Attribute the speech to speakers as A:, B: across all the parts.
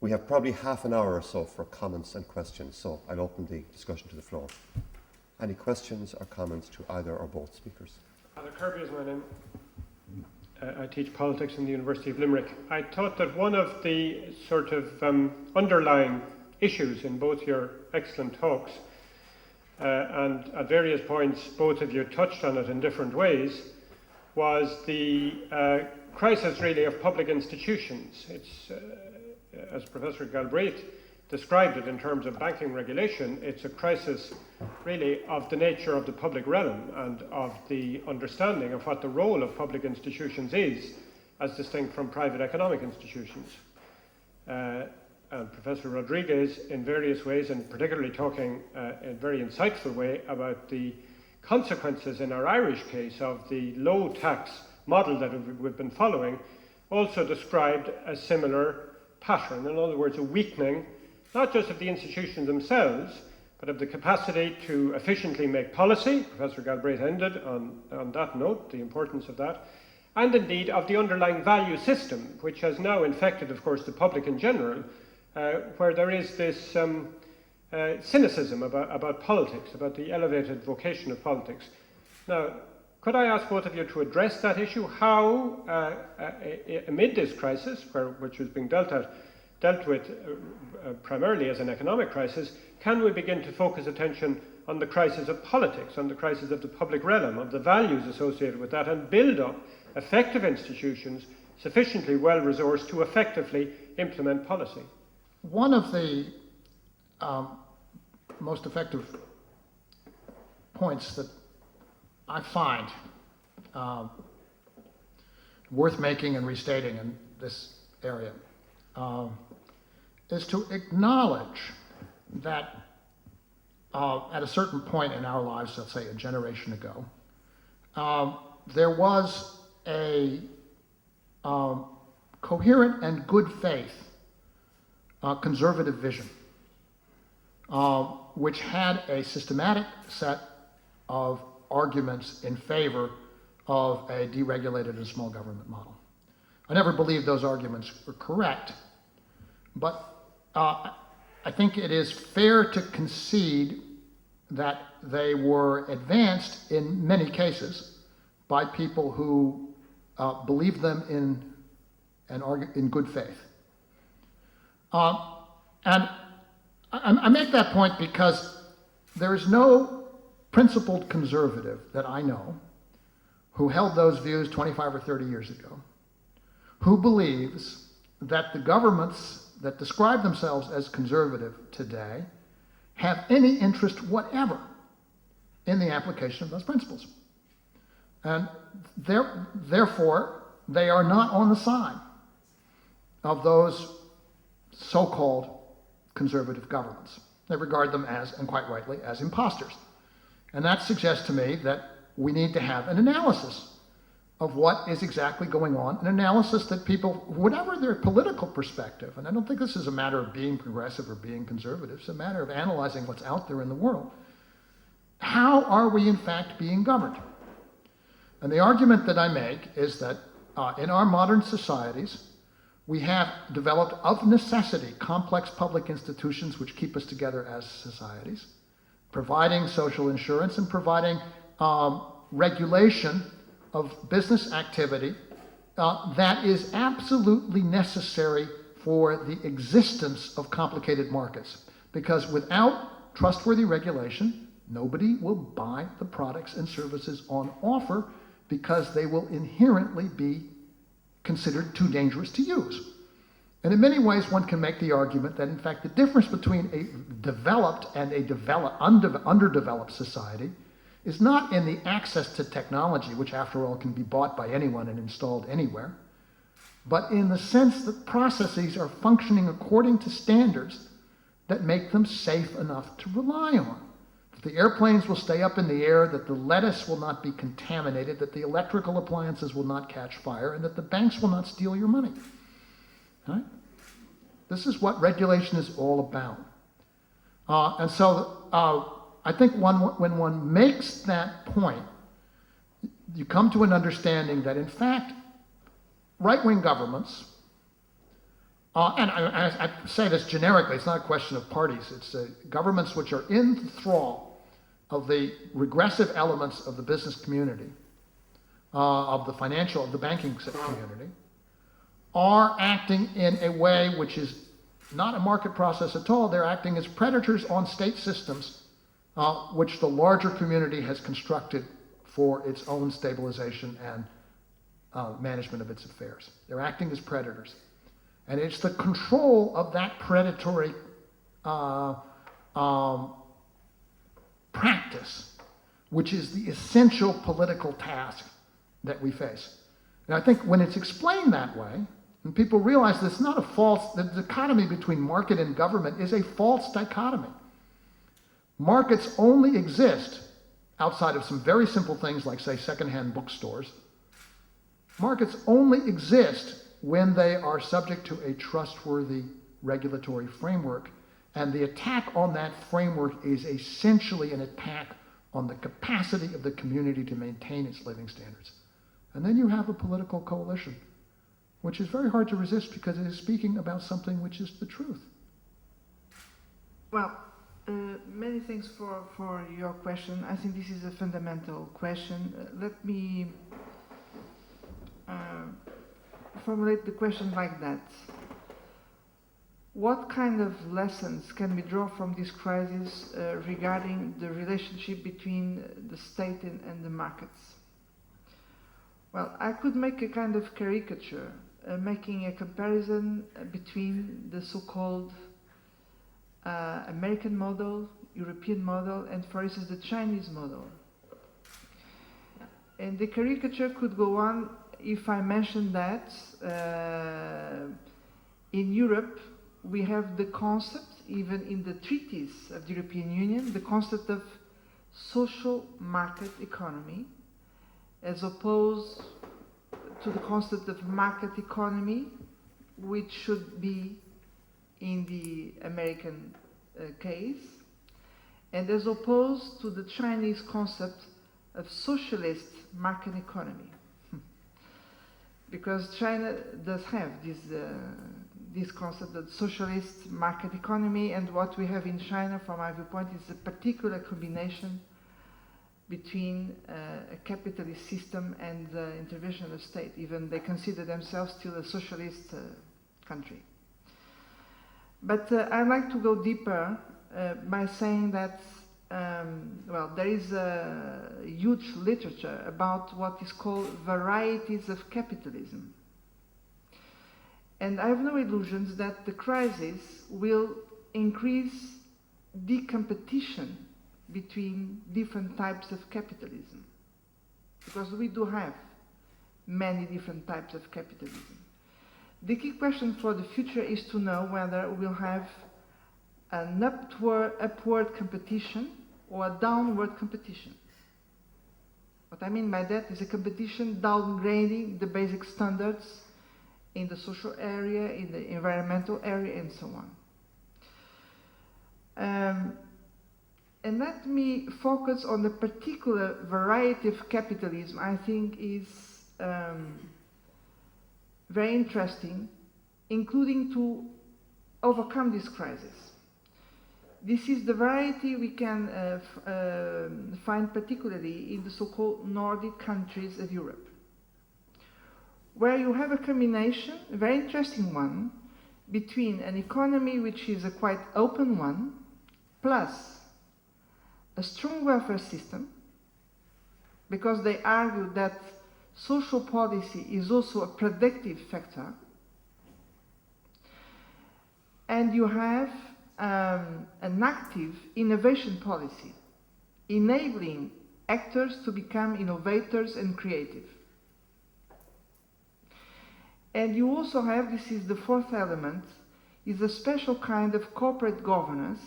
A: We have probably half an hour or so for comments and questions, so I'll open the discussion to the floor. Any questions or comments to either or both speakers?
B: Father Kirby is my name. I teach politics in the University of Limerick. I thought that one of the sort of underlying issues in both your excellent talks, and at various points both of you touched on it in different ways, was the crisis really of public institutions. It's, as Professor Galbraith described it in terms of banking regulation, it's a crisis really of the nature of the public realm and of the understanding of what the role of public institutions is as distinct from private economic institutions. And Professor Rodrigues, in various ways, and particularly talking in a very insightful way about the consequences in our Irish case of the low tax model that we've been following, also described a similar pattern. In other words, a weakening not just of the institutions themselves, but of the capacity to efficiently make policy. Professor Galbraith ended on that note, the importance of that, and indeed of the underlying value system, which has now infected, of course, the public in general, where there is this cynicism about politics, about the elevated vocation of politics. Now, could I ask both of you to address that issue? How, amid this crisis, which was being dealt with primarily as an economic crisis, can we begin to focus attention on the crisis of politics, on the crisis of the public realm, of the values associated with that, and build up effective institutions sufficiently well-resourced to effectively implement policy?
C: One of the most effective points that I find worth making and restating in this area is to acknowledge that at a certain point in our lives, let's say a generation ago, there was a coherent and good faith conservative vision, which had a systematic set of arguments in favor of a deregulated and small government model. I never believed those arguments were correct, but I think it is fair to concede that they were advanced in many cases by people who believed them in good faith. And I make that point because there is no principled conservative that I know who held those views 25 or 30 years ago, who believes that the governments that describe themselves as conservative today have any interest whatever in the application of those principles. And therefore, they are not on the side of those so-called conservative governments. They regard them as, and quite rightly, as imposters. And that suggests to me that we need to have an analysis of what is exactly going on, an analysis that people, whatever their political perspective, and I don't think this is a matter of being progressive or being conservative, it's a matter of analyzing what's out there in the world. How are we in fact being governed? And the argument that I make is that in our modern societies, we have developed of necessity complex public institutions which keep us together as societies, providing social insurance and providing regulation of business activity that is absolutely necessary for the existence of complicated markets. Because without trustworthy regulation, nobody will buy the products and services on offer because they will inherently be considered too dangerous to use. And in many ways, one can make the argument that, in fact, the difference between a developed and a underdeveloped society is not in the access to technology, which after all can be bought by anyone and installed anywhere, but in the sense that processes are functioning according to standards that make them safe enough to rely on. That the airplanes will stay up in the air, that the lettuce will not be contaminated, that the electrical appliances will not catch fire, and that the banks will not steal your money. Right? This is what regulation is all about. And so I think when one makes that point, you come to an understanding that in fact, right-wing governments And I say this generically, it's not a question of parties. It's governments which are in the thrall of the regressive elements of the business community, of the financial, of the banking community, are acting in a way which is not a market process at all. They're acting as predators on state systems, which the larger community has constructed for its own stabilization and management of its affairs. They're acting as predators. And it's the control of that predatory practice which is the essential political task that we face. And I think when it's explained that way, and people realize that it's not a false, the dichotomy between market and government is a false dichotomy. Markets only exist outside of some very simple things like, say, secondhand bookstores. Markets only exist when they are subject to a trustworthy regulatory framework, and the attack on that framework is essentially an attack on the capacity of the community to maintain its living standards. And then you have a political coalition, which is very hard to resist because it is speaking about something which is the truth.
D: Well, many thanks for your question. I think this is a fundamental question. Let me formulate the question like that. What kind of lessons can we draw from this crisis regarding the relationship between the state and the markets? Well, I could make a kind of caricature, making a comparison between the so-called American model, European model, and for instance the Chinese model. And the caricature could go on if I mention that in Europe we have the concept, even in the treaties of the European Union, the concept of social market economy, as opposed to the concept of market economy, which should be in the American case, and as opposed to the Chinese concept of socialist market economy. Because China does have this concept of socialist market economy, and what we have in China, from my viewpoint, is a particular combination between a capitalist system and the intervention of state. Even they consider themselves still a socialist country. But I'd like to go deeper by saying that, well, there is a huge literature about what is called varieties of capitalism. And I have no illusions that the crisis will increase the competition between different types of capitalism, because we do have many different types of capitalism. The key question for the future is to know whether we'll have an upward competition or a downward competition. What I mean by that is a competition downgrading the basic standards in the social area, in the environmental area, and so on. And let me focus on the particular variety of capitalism I think is very interesting, including to overcome this crisis. This is the variety we can find particularly in the so-called Nordic countries of Europe, where you have a combination, a very interesting one, between an economy which is a quite open one, plus a strong welfare system, because they argue that social policy is also a productive factor, and you have an active innovation policy, enabling actors to become innovators and creative. And you also have, this is the fourth element, is a special kind of corporate governance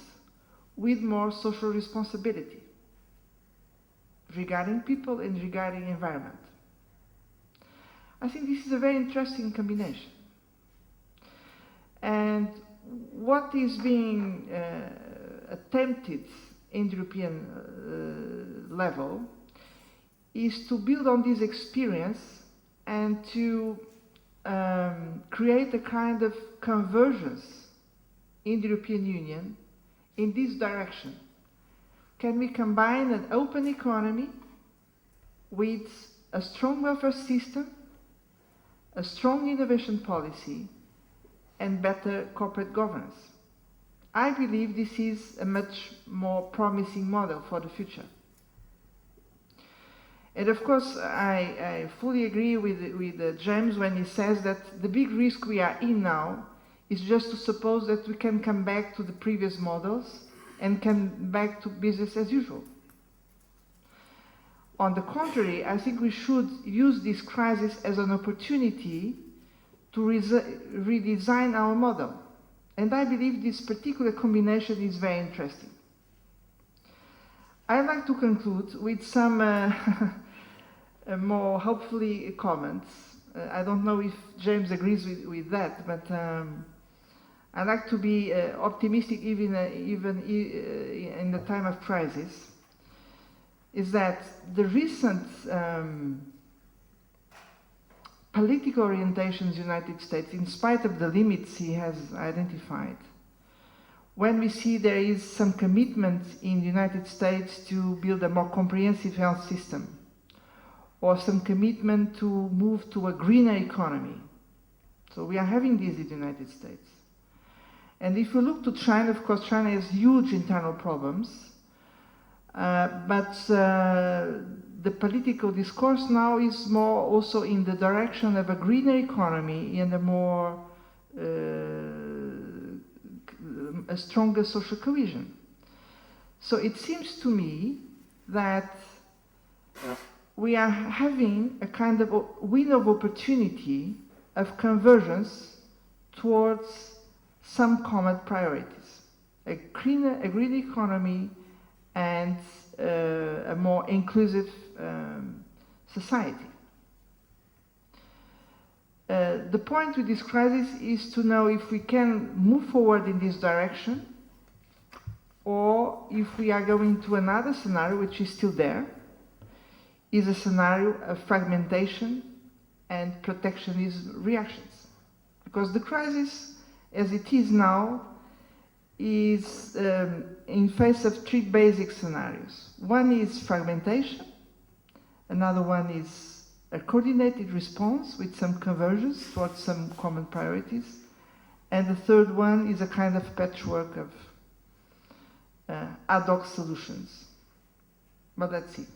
D: with more social responsibility regarding people and regarding environment. I think this is a very interesting combination. And what is being attempted in the European level is to build on this experience and to create a kind of convergence in the European Union in this direction? Can we combine an open economy with a strong welfare system, a strong innovation policy, and better corporate governance? I believe this is a much more promising model for the future. And of course, I fully agree with James when he says that the big risk we are in now is just to suppose that we can come back to the previous models and come back to business as usual. On the contrary, I think we should use this crisis as an opportunity to redesign our model. And I believe this particular combination is very interesting. I'd like to conclude with some more hopefully comments. I don't know if James agrees with that, but I like to be optimistic even in the time of crisis. Is that the recent political orientations in the United States, in spite of the limits he has identified, when we see there is some commitment in the United States to build a more comprehensive health system, or some commitment to move to a greener economy. So we are having this in the United States. And if we look to China, of course, China has huge internal problems, but the political discourse now is more also in the direction of a greener economy and a more a stronger social cohesion. So it seems to me that we are having a kind of window of opportunity of convergence towards some common priorities: a green economy and a more inclusive society. The point with this crisis is to know if we can move forward in this direction, or if we are going to another scenario, which is still there, is a scenario of fragmentation and protectionist reactions. Because the crisis, as it is now, is in face of three basic scenarios. One is fragmentation, another one is a coordinated response with some convergence towards some common priorities, and the third one is a kind of patchwork of ad hoc solutions. But let's see.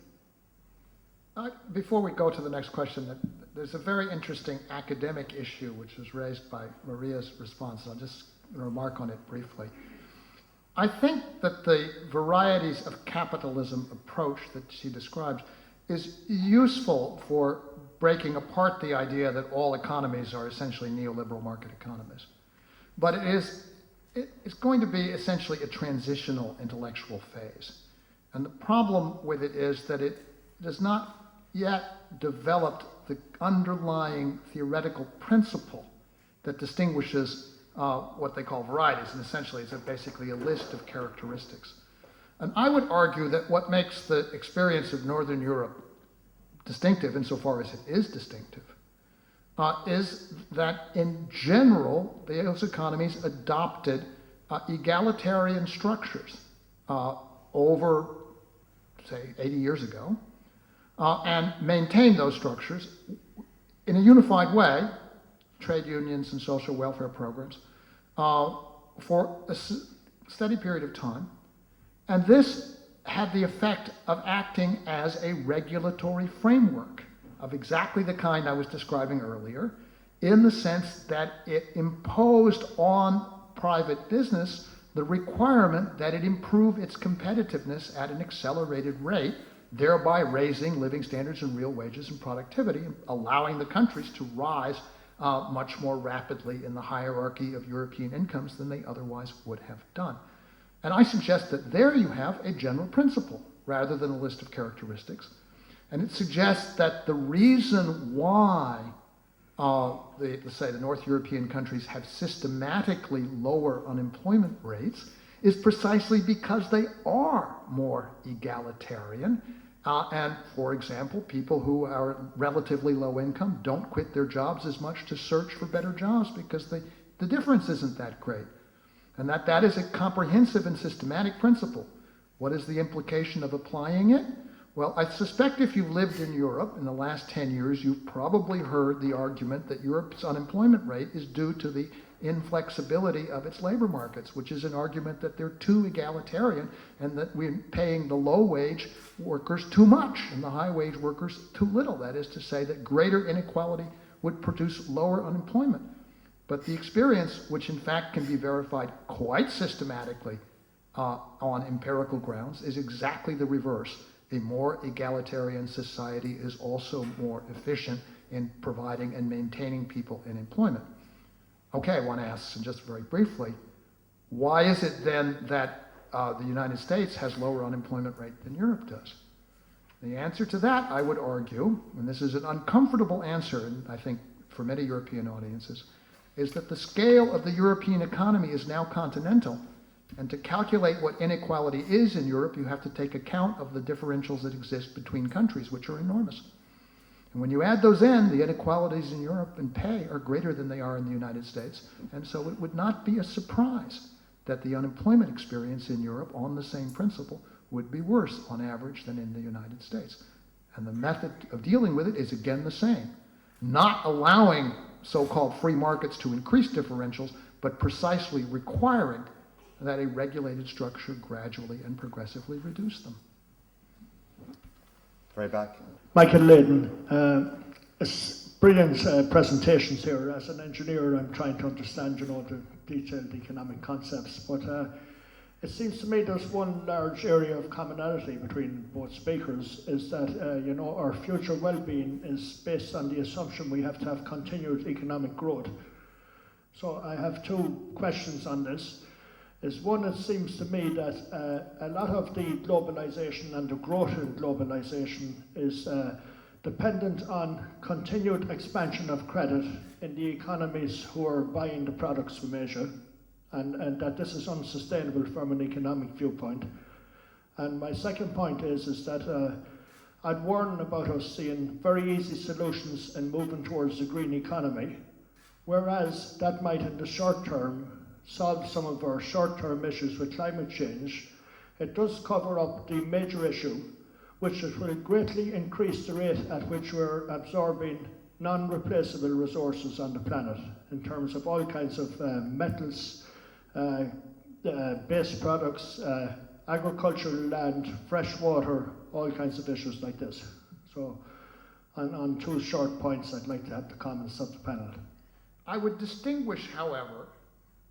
C: Before we go to the next question, there's a very interesting academic issue which was raised by Maria's response. I'll just remark on it briefly. I think that the varieties of capitalism approach that she describes is useful for breaking apart the idea that all economies are essentially neoliberal market economies. But it's going to be essentially a transitional intellectual phase. And the problem with it is that it does not yet developed the underlying theoretical principle that distinguishes what they call varieties, and essentially it's basically a list of characteristics. And I would argue that what makes the experience of Northern Europe distinctive, insofar as it is distinctive, is that in general, those economies adopted egalitarian structures over, say, 80 years ago, and maintained those structures in a unified way, trade unions and social welfare programs, for a steady period of time. And this had the effect of acting as a regulatory framework of exactly the kind I was describing earlier, in the sense that it imposed on private business the requirement that it improve its competitiveness at an accelerated rate, thereby raising living standards and real wages and productivity, allowing the countries to rise much more rapidly in the hierarchy of European incomes than they otherwise would have done. And I suggest that there you have a general principle rather than a list of characteristics. And it suggests that the reason why, let's say, the North European countries have systematically lower unemployment rates is precisely because they are more egalitarian And for example, people who are relatively low income don't quit their jobs as much to search for better jobs because the difference isn't that great. And that is a comprehensive and systematic principle. What is the implication of applying it? Well, I suspect if you've lived in Europe in the last 10 years, you've probably heard the argument that Europe's unemployment rate is due to the inflexibility of its labor markets, which is an argument that they're too egalitarian and that we're paying the low-wage workers too much and the high-wage workers too little. That is to say that greater inequality would produce lower unemployment. But the experience, which in fact can be verified quite systematically on empirical grounds, is exactly the reverse. A more egalitarian society is also more efficient in providing and maintaining people in employment. Okay, I want to ask, and just very briefly, why is it then that the United States has lower unemployment rate than Europe does? The answer to that, I would argue, and this is an uncomfortable answer, and I think for many European audiences, is that the scale of the European economy is now continental. And to calculate what inequality is in Europe, you have to take account of the differentials that exist between countries, which are enormous. And when you add those in, the inequalities in Europe in pay are greater than they are in the United States. And so it would not be a surprise that the unemployment experience in Europe on the same principle would be worse on average than in the United States. And the method of dealing with it is again the same. Not allowing so-called free markets to increase differentials, but precisely requiring that a regulated structure gradually and progressively reduce them.
A: Right back.
E: Michael Layden, brilliant presentations here. As an engineer, I'm trying to understand, the detailed economic concepts, but it seems to me there's one large area of commonality between both speakers, is that, our future well-being is based on the assumption we have to have continued economic growth. So I have two questions on this. One, it seems to me that a lot of the globalization and the growth in globalization is dependent on continued expansion of credit in the economies who are buying the products from Asia, and that this is unsustainable from an economic viewpoint. And my second point is that I'd warn about us seeing very easy solutions in moving towards the green economy, whereas that might in the short term solve some of our short-term issues with climate change. It does cover up the major issue, which it will greatly increase the rate at which we're absorbing non-replaceable resources on the planet in terms of all kinds of metals, base products, agricultural land, fresh water, all kinds of issues like this. So on two short points, I'd like to have the comments of the panel.
C: I would distinguish, however,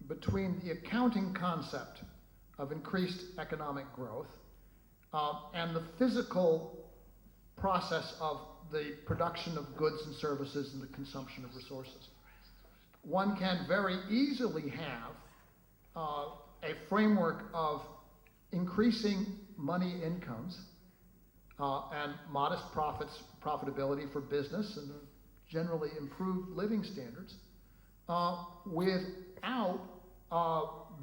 C: between the accounting concept of increased economic growth and the physical process of the production of goods and services and the consumption of resources. One can very easily have a framework of increasing money incomes and modest profitability for business and generally improved living standards without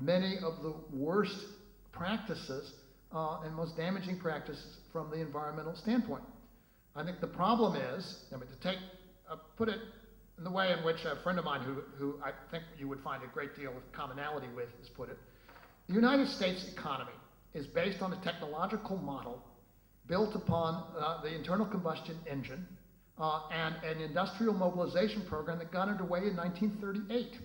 C: many of the worst practices and most damaging practices from the environmental standpoint. I think the problem is, put it in the way in which a friend of mine who I think you would find a great deal of commonality with has put it. The United States economy is based on a technological model built upon the internal combustion engine and an industrial mobilization program that got underway in 1938.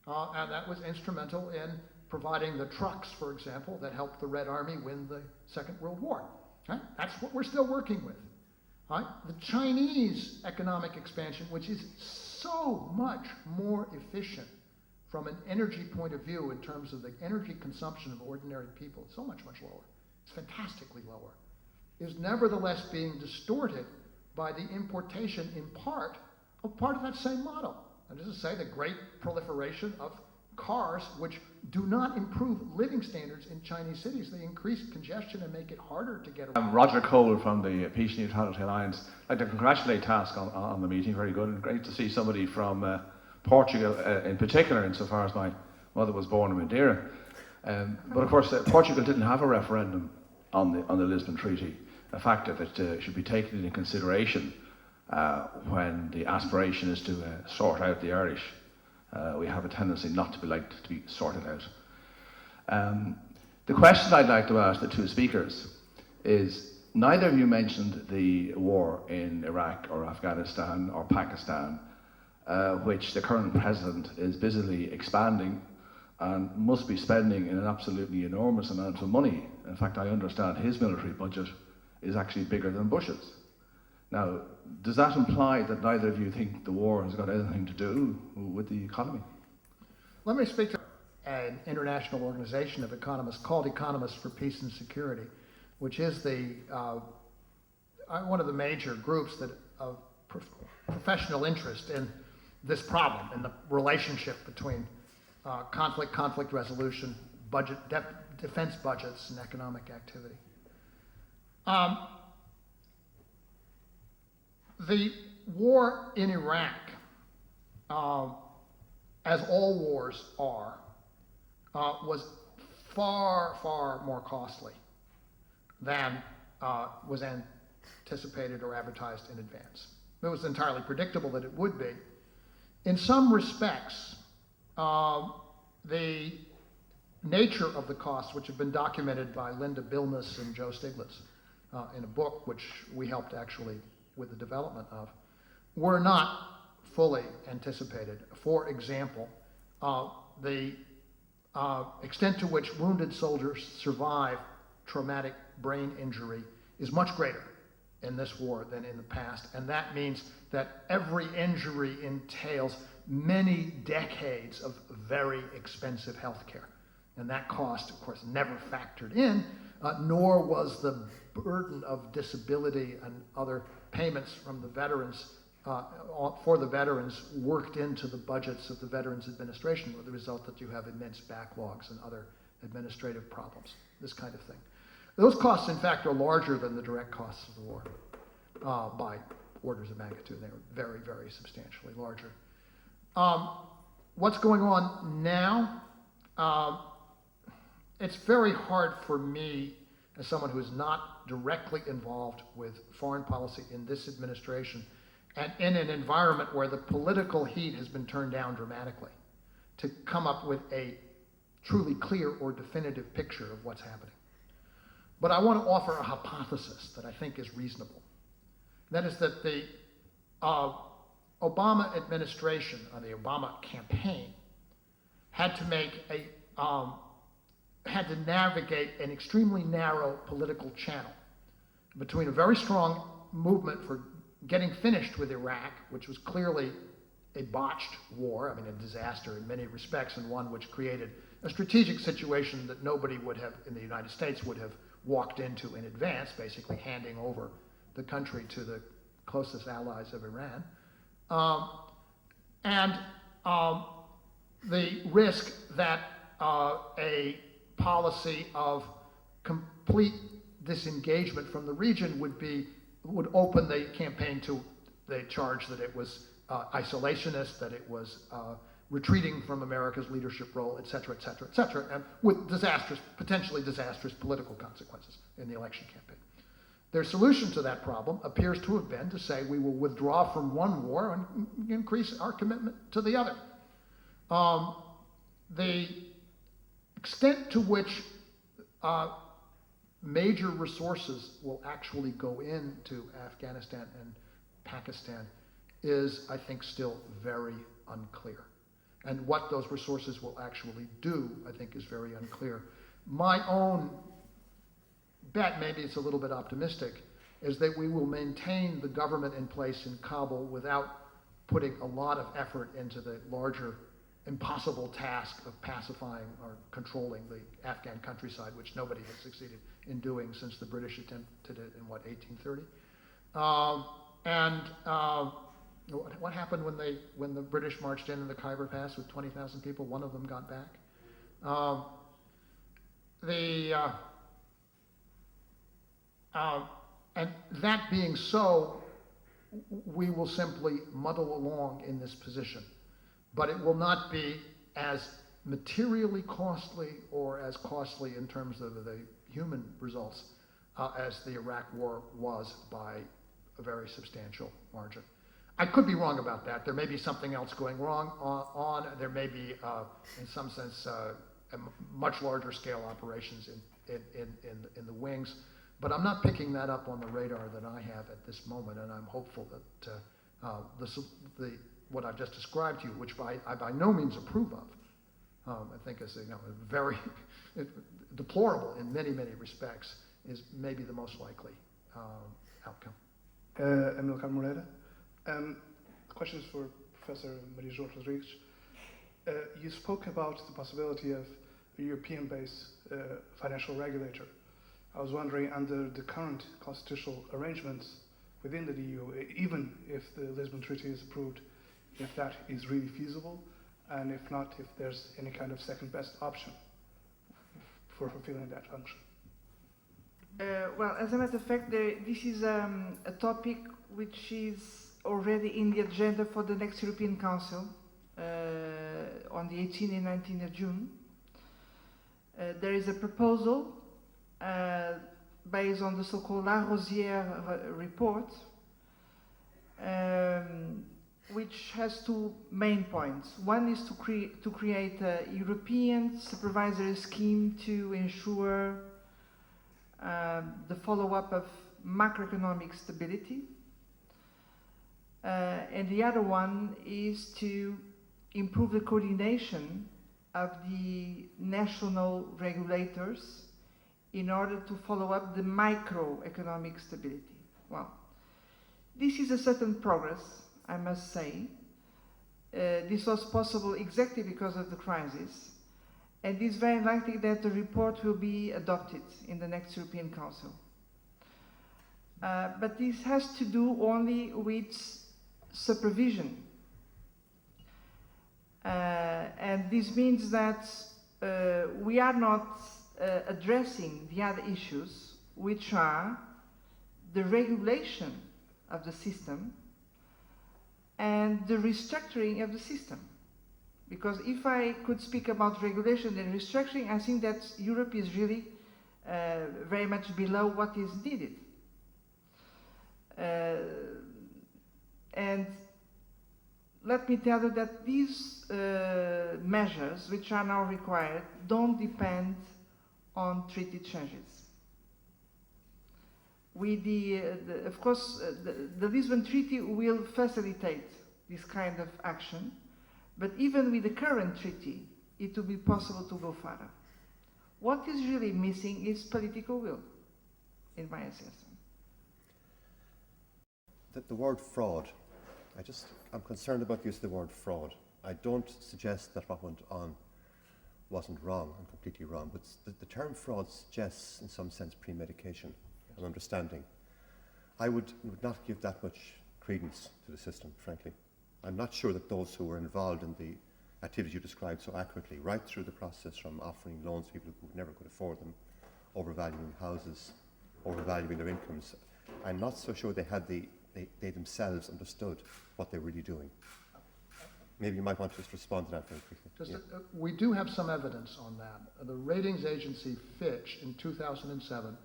C: And that was instrumental in providing the trucks, for example, that helped the Red Army win the Second World War. Right? That's what we're still working with. Right? The Chinese economic expansion, which is so much more efficient from an energy point of view in terms of the energy consumption of ordinary people, so much, much lower. It's fantastically lower. Is nevertheless being distorted by the importation in part of that same model. That is to say, the great proliferation of cars which do not improve living standards in Chinese cities. They increase congestion and make it harder to get around.
F: I'm Roger Cole from the Peace and Neutrality Alliance. I'd like to congratulate TASC on the meeting, very good, and great to see somebody from Portugal in particular, insofar as my mother was born in Madeira. But of course, Portugal didn't have a referendum on the Lisbon Treaty. a factor that should be taken into consideration when the aspiration is to sort out the Irish. We have a tendency not to be liked to be sorted out. The question I'd like to ask the two speakers is, neither of you mentioned the war in Iraq or Afghanistan or Pakistan, which the current president is busily expanding and must be spending in an absolutely enormous amount of money. In fact, I understand his military budget is actually bigger than Bush's. Now, does that imply that neither of you think the war has got anything to do with the economy?
C: Let me speak to an international organization of economists called Economists for Peace and Security, which is the one of the major groups that of professional interest in this problem, in the relationship between conflict resolution, defense budgets, and economic activity. The war in Iraq, as all wars are, was far, far more costly than was anticipated or advertised in advance. It was entirely predictable that it would be. In some respects, the nature of the costs, which have been documented by Linda Bilness and Joe Stiglitz in a book which we helped actually with the development of, were not fully anticipated. For example, the extent to which wounded soldiers survive traumatic brain injury is much greater in this war than in the past, and that means that every injury entails many decades of very expensive health care. And that cost, of course, never factored in, nor was the burden of disability and other payments from the veterans, for the veterans, worked into the budgets of the Veterans Administration, with the result that you have immense backlogs and other administrative problems, this kind of thing. Those costs, in fact, are larger than the direct costs of the war by orders of magnitude. They were very, very substantially larger. What's going on now? It's very hard for me, as someone who is not directly involved with foreign policy in this administration, and in an environment where the political heat has been turned down dramatically, to come up with a truly clear or definitive picture of what's happening. But I want to offer a hypothesis that I think is reasonable. That is that the Obama administration, or the Obama campaign, had to navigate an extremely narrow political channel between a very strong movement for getting finished with Iraq, which was clearly a botched war, I mean a disaster in many respects, and one which created a strategic situation that nobody would have, in the United States, would have walked into in advance, basically handing over the country to the closest allies of Iran. The risk that a policy of complete disengagement from the region would open the campaign to the charge that it was isolationist, that it was retreating from America's leadership role, et cetera, et cetera, et cetera, and with potentially disastrous political consequences in the election campaign. Their solution to that problem appears to have been to say we will withdraw from one war and increase our commitment to the other. The extent to which major resources will actually go into Afghanistan and Pakistan is, I think, still very unclear. And what those resources will actually do, I think, is very unclear. My own bet, maybe it's a little bit optimistic, is that we will maintain the government in place in Kabul without putting a lot of effort into the larger impossible task of pacifying or controlling the Afghan countryside, which nobody has succeeded in doing since the British attempted it in, 1830? What happened when the British marched in the Khyber Pass with 20,000 people? One of them got back. And that being so, we will simply muddle along in this position. But it will not be as materially costly or as costly in terms of the human results as the Iraq War was by a very substantial margin. I could be wrong about that. There may be something else going wrong there may be, in some sense, much larger scale operations in the wings. But I'm not picking that up on the radar that I have at this moment, and I'm hopeful that what I've just described to you, which I by no means approve of, I think is very deplorable in many, many respects, is maybe the most likely outcome.
G: Emilcar Moreira. Questions for Professor Maria-Jo Rodrigues. You spoke about the possibility of a European-based financial regulator. I was wondering, under the current constitutional arrangements within the EU, even if the Lisbon Treaty is approved, if that is really feasible, and if not, if there's any kind of second best option for fulfilling that function.
D: Well, as a matter of fact, this is a topic which is already in the agenda for the next European Council on the 18th and 19th of June. There is a proposal based on the so-called La Rosière report, which has two main points. One is to create a European supervisory scheme to ensure the follow-up of macroeconomic stability. And the other one is to improve the coordination of the national regulators in order to follow up the microeconomic stability. Well, this is a certain progress, I must say. This was possible exactly because of the crisis, and it's very likely that the report will be adopted in the next European Council. But this has to do only with supervision. And this means that we are not addressing the other issues, which are the regulation of the system and the restructuring of the system. Because if I could speak about regulation and restructuring, I think that Europe is really very much below what is needed. And let me tell you that these measures, which are now required, don't depend on treaty changes. Of course, the Lisbon Treaty will facilitate this kind of action, but even with the current treaty, it will be possible to go further. What is really missing is political will, in my assessment.
A: The word fraud, I'm concerned about the use of the word fraud. I don't suggest that what went on wasn't wrong and completely wrong, but the term fraud suggests, in some sense, premedication and understanding. I would not give that much credence to the system, frankly. I'm not sure that those who were involved in the activities you described so accurately, right through the process from offering loans to people who never could afford them, overvaluing houses, overvaluing their incomes, I'm not so sure they themselves understood what they were really doing. Maybe you might want to just respond to that very quickly.
C: We do have some evidence on that. The ratings agency Fitch in 2007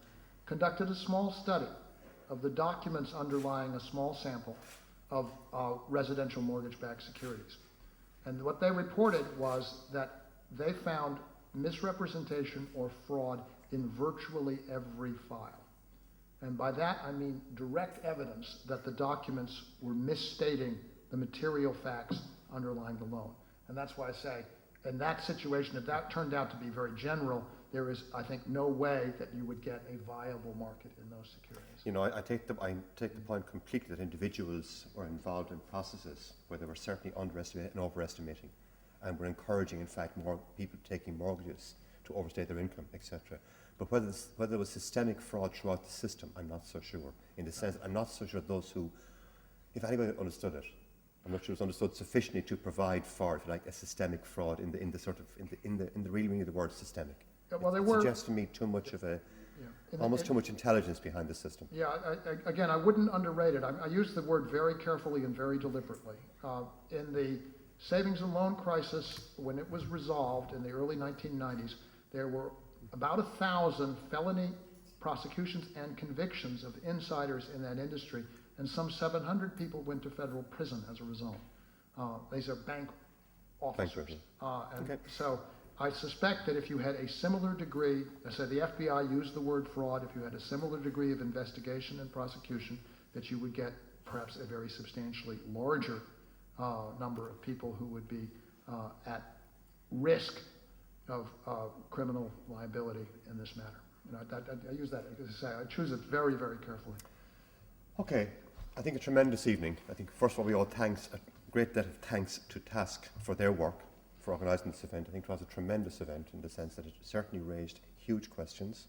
C: conducted a small study of the documents underlying a small sample of residential mortgage-backed securities. And what they reported was that they found misrepresentation or fraud in virtually every file. And by that, I mean direct evidence that the documents were misstating the material facts underlying the loan. And that's why I say, in that situation, if that turned out to be very general, there is, I think, no way that you would get a viable market in those securities.
A: You know, I take the point completely that individuals were involved in processes where they were certainly underestimating and overestimating, and were encouraging, in fact, more people taking mortgages to overstate their income, etc. But whether there was systemic fraud throughout the system, I'm not so sure. In the sense, I'm not so sure those who, if anybody understood it, I'm not sure it was understood sufficiently to provide for, if you like, a systemic fraud in the real meaning of the word systemic.
C: Well,
A: it suggests to me too much of too much intelligence behind the system.
C: Yeah, again, I wouldn't underrate it. I use the word very carefully and very deliberately. In the savings and loan crisis, when it was resolved in the early 1990s, there were about 1,000 felony prosecutions and convictions of insiders in that industry, and some 700 people went to federal prison as a result. These are bank officers. And
A: Okay.
C: so I suspect that if you had a similar degree, I said the FBI used the word fraud, if you had a similar degree of investigation and prosecution, that you would get perhaps a very substantially larger number of people who would be at risk of criminal liability in this matter. You know, I use that, as I say, I choose it very, very carefully.
A: Okay, I think a tremendous evening. I think first of all we owe thanks, a great debt of thanks to TASC for their work, for organising this event. I think it was a tremendous event in the sense that it certainly raised huge questions.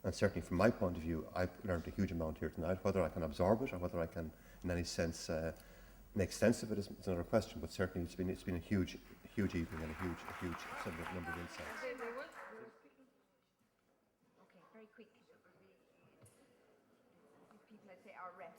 A: And certainly from my point of view, I've learned a huge amount here tonight. Whether I can absorb it or whether I can, in any sense, make sense of it is another question. But certainly it's been a huge evening and a huge number of insights.
H: Okay, very quick. Give people, let's say, our rest.